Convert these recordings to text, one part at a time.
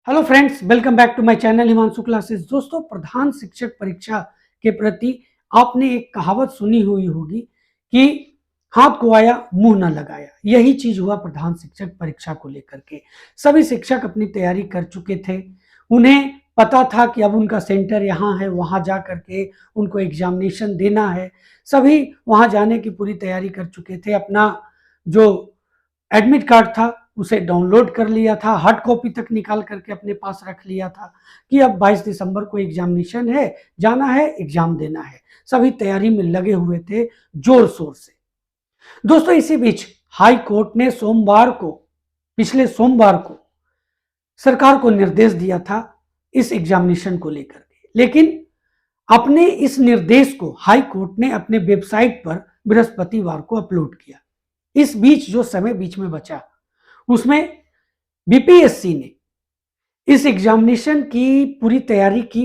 Hello friends, welcome back to my channel Himanshu classes. दोस्तों, प्रधान शिक्षक परीक्षा के प्रति आपने एक कहावत सुनी हुई होगी कि हाथ को आया मुंह न लगाया। यही चीज हुआ प्रधान शिक्षक परीक्षा को लेकर के। सभी शिक्षक अपनी तैयारी कर चुके थे। उन्हें पता था कि अब उनका सेंटर यहाँ है, वहां जा करके उनको एग्जामिनेशन देना है। सभी वहां जाने की पूरी तैयारी कर चुके थे। अपना जो एडमिट कार्ड था उसे डाउनलोड कर लिया था, हार्ड कॉपी तक निकाल करके अपने पास रख लिया था कि अब 22 दिसंबर को एग्जामिनेशन है, जाना है, एग्जाम देना है। सभी तैयारी में लगे हुए थे जोर शोर से। दोस्तों, इसी बीच हाई कोर्ट ने पिछले सोमवार को सरकार को निर्देश दिया था इस एग्जामिनेशन को लेकर के। लेकिन अपने इस निर्देश को हाई कोर्ट ने अपने वेबसाइट पर बृहस्पतिवार को अपलोड किया। इस बीच जो समय बीच में बचा उसमें बीपीएससी ने इस एग्जामिनेशन की पूरी तैयारी की।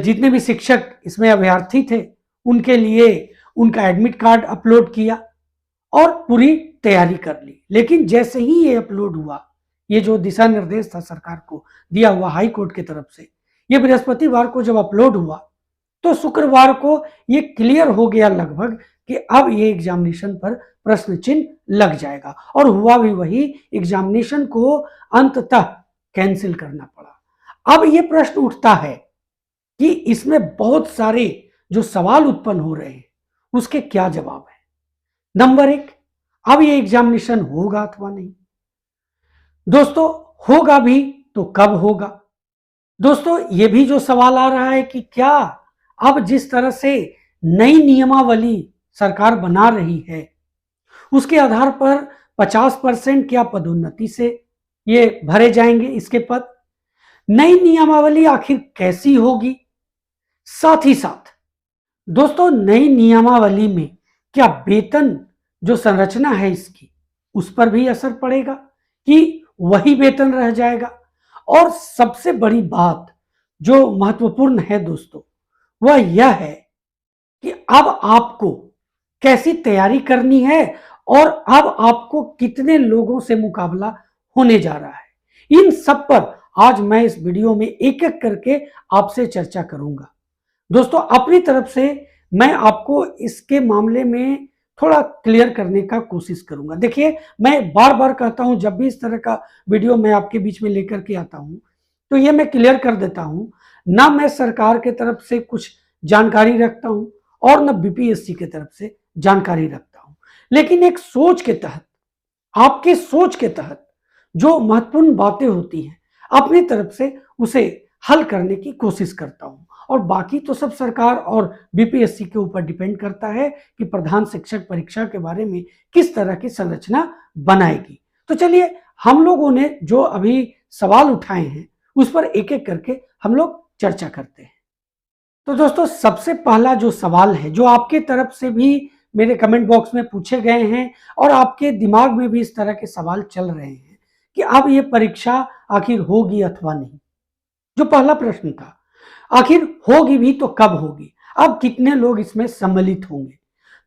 जितने भी शिक्षक इसमें अभ्यर्थी थे उनके लिए उनका एडमिट कार्ड अपलोड किया और पूरी तैयारी कर ली। लेकिन जैसे ही ये अपलोड हुआ, ये जो दिशा निर्देश था सरकार को दिया हुआ हाई कोर्ट की तरफ से, ये बृहस्पतिवार को जब अपलोड हुआ तो शुक्रवार को ये क्लियर हो गया लगभग कि अब ये एग्जामिनेशन पर प्रश्न चिन्ह लग जाएगा। और हुआ भी वही, एग्जामिनेशन को अंततः कैंसिल करना पड़ा। अब ये प्रश्न उठता है कि इसमें बहुत सारे जो सवाल उत्पन्न हो रहे हैं उसके क्या जवाब है। नंबर एक, अब ये एग्जामिनेशन होगा अथवा नहीं। दोस्तों, होगा भी तो कब होगा। दोस्तों, ये भी जो सवाल आ रहा है कि क्या अब जिस तरह से नई नियमावली सरकार बना रही है उसके आधार पर 50% क्या पदोन्नति से ये भरे जाएंगे इसके पद। नई नियमावली आखिर कैसी होगी। साथ ही साथ दोस्तों, नई नियमावली में क्या वेतन जो संरचना है इसकी उस पर भी असर पड़ेगा कि वही वेतन रह जाएगा। और सबसे बड़ी बात जो महत्वपूर्ण है दोस्तों, वह यह है कि अब आपको कैसी तैयारी करनी है और अब आपको कितने लोगों से मुकाबला होने जा रहा है। इन सब पर आज मैं इस वीडियो में एक एक करके आपसे चर्चा करूंगा। दोस्तों, अपनी तरफ से मैं आपको इसके मामले में थोड़ा क्लियर करने का कोशिश करूंगा। देखिए, मैं बार बार कहता हूं जब भी इस तरह का वीडियो मैं आपके बीच में लेकर के आता हूं तो ये मैं क्लियर कर देता हूं, ना मैं सरकार के तरफ से कुछ जानकारी रखता हूं और न बीपीएससी के तरफ से जानकारी रखता हूं। लेकिन एक सोच के तहत, आपके सोच के तहत जो महत्वपूर्ण बातें होती हैं अपनी तरफ से उसे हल करने की कोशिश करता हूं। और बाकी तो सब सरकार और बीपीएससी के ऊपर डिपेंड करता है कि प्रधान शिक्षक परीक्षा के बारे में किस तरह की संरचना बनाएगी। तो चलिए, हम लोगों ने जो अभी सवाल उठाए हैं उस पर एक एक करके हम लोग चर्चा करते हैं। तो दोस्तों, सबसे पहला जो सवाल है जो आपके तरफ से भी मेरे कमेंट बॉक्स में पूछे गए हैं और आपके दिमाग में भी इस तरह के सवाल चल रहे हैं कि अब ये परीक्षा आखिर होगी अथवा नहीं। जो पहला प्रश्न था, आखिर होगी भी तो कब होगी, अब कितने लोग इसमें सम्मिलित होंगे।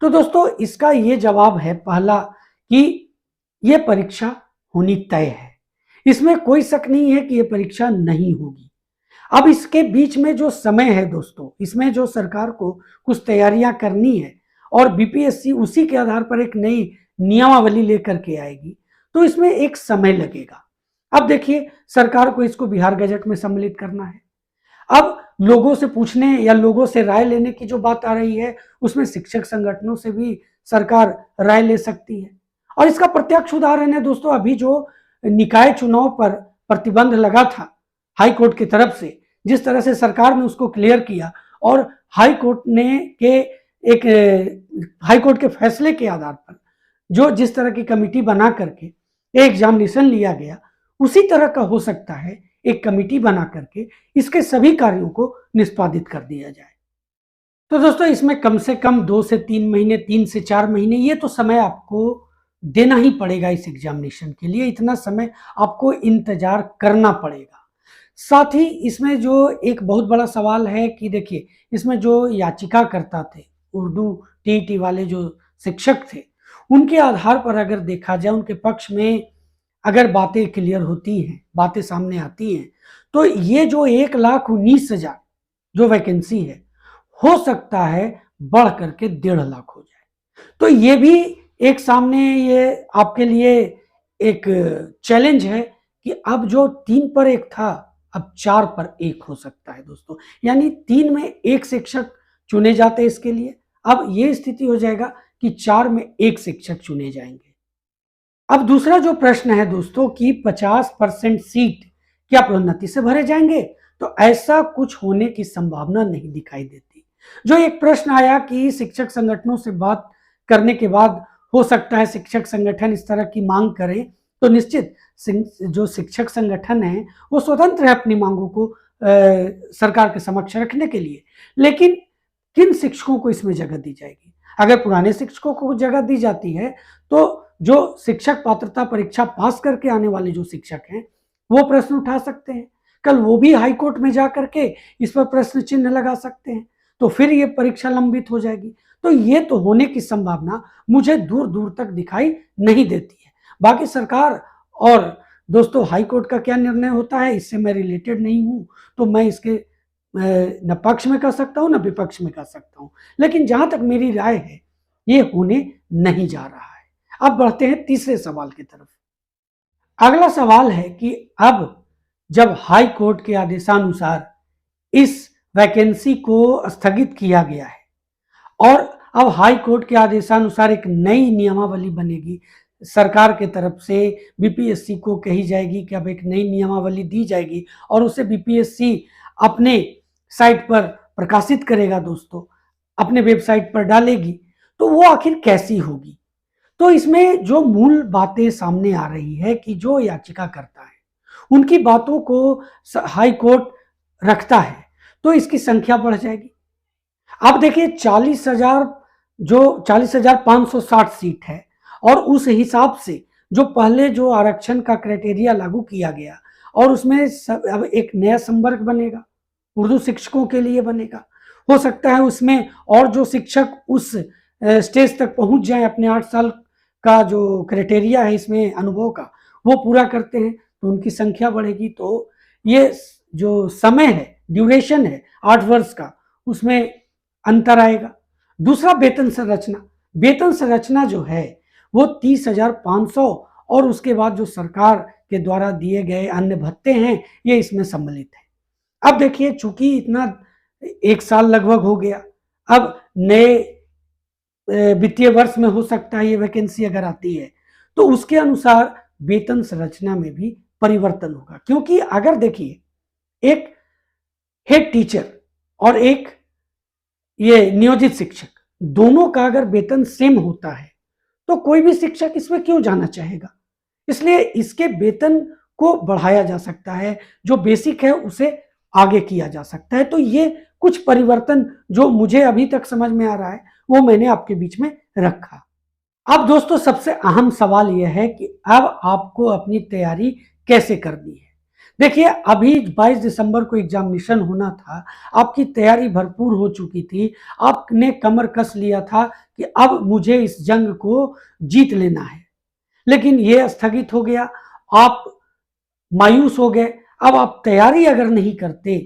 तो दोस्तों, इसका ये जवाब है पहला कि ये परीक्षा होनी तय है। इसमें कोई शक नहीं है कि ये परीक्षा नहीं होगी। अब इसके बीच में जो समय है दोस्तों, इसमें जो सरकार को कुछ तैयारियां करनी है और बीपीएससी उसी के आधार पर एक नई नियमावली लेकर के आएगी, तो इसमें एक समय लगेगा। अब देखिए, सरकार को इसको बिहार गजट में सम्मिलित करना है। अब लोगों से पूछने या लोगों से राय लेने की जो बात आ रही है उसमें शिक्षक संगठनों से भी सरकार राय ले सकती है। और इसका प्रत्यक्ष उदाहरण है दोस्तों, अभी जो निकाय चुनाव पर प्रतिबंध लगा था हाई कोर्ट की तरफ से, जिस तरह से सरकार ने उसको क्लियर किया और हाई कोर्ट के फैसले के आधार पर जो जिस तरह की कमेटी बना करके एग्जामिनेशन लिया गया, उसी तरह का हो सकता है एक कमेटी बना करके इसके सभी कार्यों को निष्पादित कर दिया जाए। तो दोस्तों, इसमें कम से कम 2 से 3 महीने, 3 से 4 महीने ये तो समय आपको देना ही पड़ेगा इस एग्जामिनेशन के लिए। इतना समय आपको इंतजार करना पड़ेगा। साथ ही इसमें जो एक बहुत बड़ा सवाल है कि देखिए, इसमें जो याचिका करता थे उर्दू टीईटी वाले जो शिक्षक थे, उनके आधार पर अगर देखा जाए, उनके पक्ष में अगर बातें क्लियर होती हैं, बातें सामने आती हैं, तो ये जो 1,19,000 जो वैकेंसी है, हो सकता है बढ़ करके 1,50,000 हो जाए। तो ये भी एक सामने ये आपके लिए एक चैलेंज है कि अब जो 3 पर 1 था, अब 4 पर 1 हो सकता है दोस्तों। यानी 3 में 1 शिक्षक चुने जाते हैं इसके लिए, अब ये स्थिति हो जाएगा कि 4 में 1 शिक्षक चुने जाएंगे। अब दूसरा जो प्रश्न है दोस्तों कि 50% सीट क्या प्रोन्नति से भरे जाएंगे? तो ऐसा कुछ होने की संभावना नहीं दिखाई देती। जो एक प्रश्न आया कि शिक्षक संगठनों से बात करने के बाद हो सकता है शिक्षक संगठन इस तरह की मांग करें, तो निश्चित जो शिक्षक संगठन है वो स्वतंत्र है अपनी मांगों को सरकार के समक्ष रखने के लिए। लेकिन किन शिक्षकों को इसमें जगह दी जाएगी? अगर पुराने शिक्षकों को जगह दी जाती है तो जो शिक्षक पात्रता परीक्षा पास करके आने वाले जो शिक्षक हैं वो प्रश्न उठा सकते हैं, कल वो भी हाई कोर्ट में जा करके इस पर प्रश्न चिन्ह लगा सकते हैं, तो फिर ये परीक्षा लंबित हो जाएगी। तो ये तो होने की संभावना मुझे दूर दूर तक दिखाई नहीं देती है। बाकी सरकार और दोस्तों हाई कोर्ट का क्या निर्णय होता है इससे मैं रिलेटेड नहीं हूं, तो मैं इसके न पक्ष में कह सकता हूं न विपक्ष में कह सकता हूं। लेकिन जहां तक मेरी राय है ये होने नहीं जा रहा है। अब बढ़ते हैं तीसरे सवाल की तरफ। अगला सवाल है कि अब जब हाई कोर्ट के आदेशानुसार इस वैकेंसी को स्थगित किया गया है और अब हाई कोर्ट के आदेशानुसार एक नई नियमावली बनेगी, सरकार के तरफ से बीपीएससी को कही जाएगी कि अब एक नई नियमावली दी जाएगी और उसे बीपीएससी अपने साइट पर प्रकाशित करेगा दोस्तों, अपने वेबसाइट पर डालेगी, तो वो आखिर कैसी होगी? तो इसमें जो मूल बातें सामने आ रही है कि जो याचिका करता है उनकी बातों को हाई कोर्ट रखता है तो इसकी संख्या बढ़ जाएगी। अब देखिए 40,000 जो 40,560 सीट है और उस हिसाब से जो पहले जो आरक्षण का क्राइटेरिया लागू किया गया और उसमें अब एक नया संवर्ग बनेगा, उर्दू शिक्षकों के लिए बनेगा। हो सकता है उसमें और जो शिक्षक उस स्टेज तक पहुंच जाए अपने 8 साल का जो क्राइटेरिया है इसमें अनुभव का वो पूरा करते हैं तो उनकी संख्या बढ़ेगी। तो ये जो समय है, ड्यूरेशन है 8 वर्ष का, उसमें अंतर आएगा। दूसरा वेतन संरचना जो है वो 30,500 और उसके बाद जो सरकार के द्वारा दिए गए अन्य भत्ते हैं ये इसमें सम्मिलित है। अब देखिए चूंकि इतना 1 साल लगभग हो गया, अब नए वित्तीय वर्ष में हो सकता है ये वैकेंसी अगर आती है तो उसके अनुसार वेतन संरचना में भी परिवर्तन होगा। क्योंकि अगर देखिए एक हेड टीचर और एक ये नियोजित शिक्षक दोनों का अगर वेतन सेम होता है तो कोई भी शिक्षक इसमें क्यों जाना चाहेगा? इसलिए इसके वेतन को बढ़ाया जा सकता है, जो बेसिक है उसे आगे किया जा सकता है। तो ये कुछ परिवर्तन जो मुझे अभी तक समझ में आ रहा है वो मैंने आपके बीच में रखा। अब दोस्तों सबसे अहम सवाल यह है कि अब आपको अपनी तैयारी कैसे करनी है। देखिए अभी 22 दिसंबर को एग्जामिनेशन होना था, आपकी तैयारी भरपूर हो चुकी थी, आपने कमर कस लिया था कि अब मुझे इस जंग को जीत लेना है, लेकिन यह स्थगित हो गया, आप मायूस हो गए। अब आप तैयारी अगर नहीं करते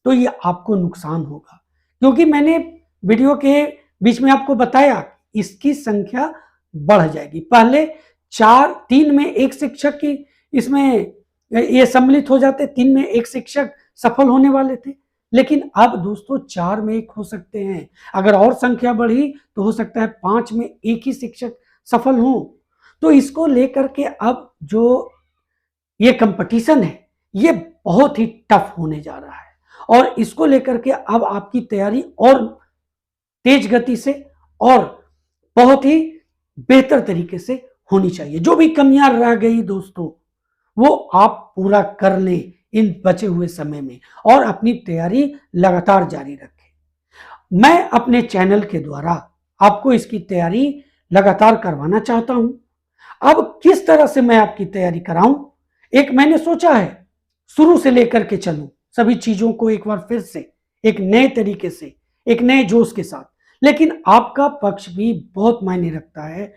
तो ये आपको नुकसान होगा, क्योंकि मैंने वीडियो के बीच में आपको बताया इसकी संख्या बढ़ जाएगी। पहले 3 में 1 शिक्षक की इसमें ये सम्मिलित हो जाते, 3 में 1 शिक्षक सफल होने वाले थे, लेकिन अब दोस्तों 4 में 1 हो सकते हैं। अगर और संख्या बढ़ी तो हो सकता है 5 में 1 ही शिक्षक सफल हो। तो इसको लेकर के अब जो ये कंपटीशन है ये बहुत ही टफ होने जा रहा है और इसको लेकर के अब आपकी तैयारी और तेज गति से और बहुत ही बेहतर तरीके से होनी चाहिए। जो भी कमियां रह गई दोस्तों वो आप पूरा कर लें इन बचे हुए समय में और अपनी तैयारी लगातार जारी रखें। मैं अपने चैनल के द्वारा आपको इसकी तैयारी लगातार करवाना चाहता हूं। अब किस तरह से मैं आपकी तैयारी कराऊं, एक मैंने सोचा है शुरू से लेकर के चलूं सभी चीजों को एक बार फिर से एक नए तरीके से एक नए जोश के साथ, लेकिन आपका पक्ष भी बहुत मायने रखता है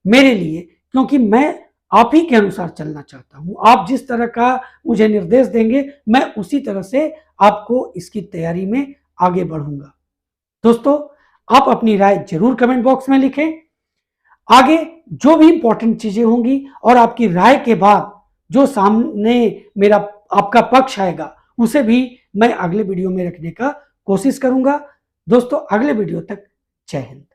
मेरे लिए, क्योंकि मैं आप ही के अनुसार चलना चाहता हूं। आप जिस तरह का मुझे निर्देश देंगे मैं उसी तरह से आपको इसकी तैयारी में आगे बढ़ूंगा। दोस्तों, आप अपनी राय जरूर कमेंट बॉक्स में लिखें। आगे जो भी इंपॉर्टेंट चीजें होंगी और आपकी राय के बाद जो सामने मेरा आपका पक्ष आएगा उसे भी मैं अगले वीडियो में रखने का कोशिश करूंगा। दोस्तों, अगले वीडियो तक जय हिंद।